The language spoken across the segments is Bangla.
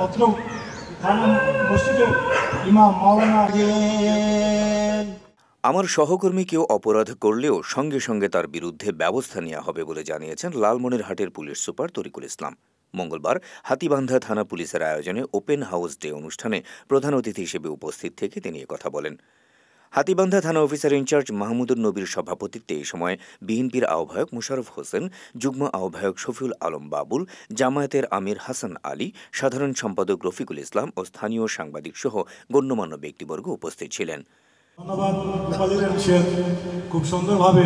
অত্র থানা মসজিদের ইমাম মাওলানা আমার সহকর্মী কেউ অপরাধ করলেও সঙ্গে সঙ্গে তার বিরুদ্ধে ব্যবস্থা নেওয়া হবে বলে জানিয়েছেন লালমনিরহাটের পুলিশ সুপার তরিকুল ইসলাম। মঙ্গলবার হাতীবান্ধা থানা পুলিশের আয়োজনে ওপেন হাউস ডে অনুষ্ঠানে প্রধান অতিথি হিসেবে উপস্থিত থেকে তিনি একথা বলেন। হাতীবান্ধা থানা অফিসার ইনচার্জ মাহমুদুর নবীর সভাপতিত্বে এই সময় বিএনপির আহ্বায়ক মোশাররফ হোসেন, যুগ্ম আহ্বায়ক শফিউল আলম বাবুল, জামায়াতের আমির হাসান আলী, সাধারণ সম্পাদক রফিকুল ইসলাম ও স্থানীয় সাংবাদিক সহ গণ্যমান্য ব্যক্তিবর্গ উপস্থিত ছিলেন। ধন্যবাদ খুব সুন্দরভাবে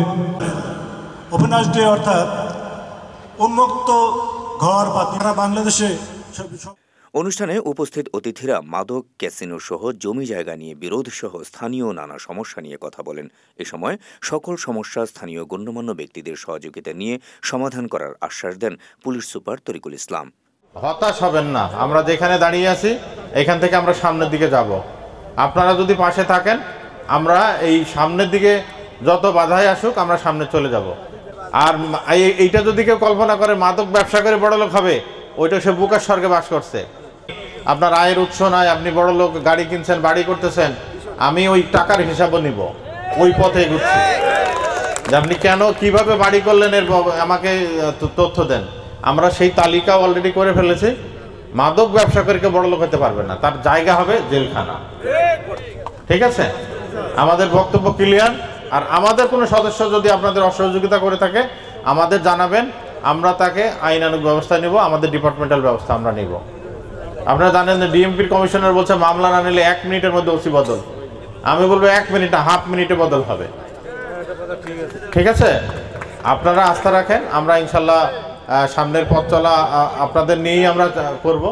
ওপেন হাউস ডে অর্থাৎ উন্মুক্ত ঘর বা বাংলাদেশে। অনুষ্ঠানে উপস্থিত অতিথিরা মাদক, ক্যাসিনো সহ জমি জায়গা নিয়ে বিরোধ সহ স্থানীয় নানা সমস্যা নিয়ে কথা বলেন। এ সময় সকল সমস্যা স্থানীয় গণ্যমান্য ব্যক্তিদের সহযোগিতা নিয়ে সমাধান করার আশ্বাস দেন পুলিশ সুপার তরিকুল ইসলাম। হতাশ হবেন না, আমরা যেখানে দাঁড়িয়ে আছি এখান থেকে আমরা সামনের দিকে যাব। আপনারা যদি পাশে থাকেন, আমরা এই সামনের দিকে যত বাধাই আসুক আমরা সামনে চলে যাব। আর এইটা যদি কেউ কল্পনা করে মাদক ব্যবসা করে বড়লোক হবে, ওইটা সে বুকার স্বর্গে বাস করছে। আপনার আয়ের উৎস নাই, আপনি বড়লোক, গাড়ি কিনছেন, বাড়ি করতেছেন, আমি ওই টাকার হিসাবও নিব, ওই পথে ঘুরছি। যে আপনি কেন কিভাবে বাড়ি করলেন এর আমাকে তথ্য দেন। আমরা সেই তালিকা অলরেডি করে ফেলেছি। মাদক ব্যবসা করে কেউ বড়লোক হতে পারবে না, তার জায়গা হবে জেলখানা। ঠিক আছে, আমাদের বক্তব্য ক্লিয়ার। আর আমাদের কোনো সদস্য যদি আপনাদের অসহযোগিতা করে থাকে আমাদের জানাবেন, আমরা তাকে আইনানুগ ব্যবস্থা নিব, আমাদের ডিপার্টমেন্টাল ব্যবস্থা আমরা নিব। আপনারা জানেন যে ডিএমপির কমিশনার বলছে মামলা না নিলে 1 মিনিটের মধ্যে ওসি বদল। আমি বলবো 1 মিনিট না, হাফ মিনিটে বদল হবে। ঠিক আছে, আপনারা আস্থা রাখেন, আমরা ইনশাল্লাহ সামনের পথ চলা আপনাদের নিয়েই আমরা করব।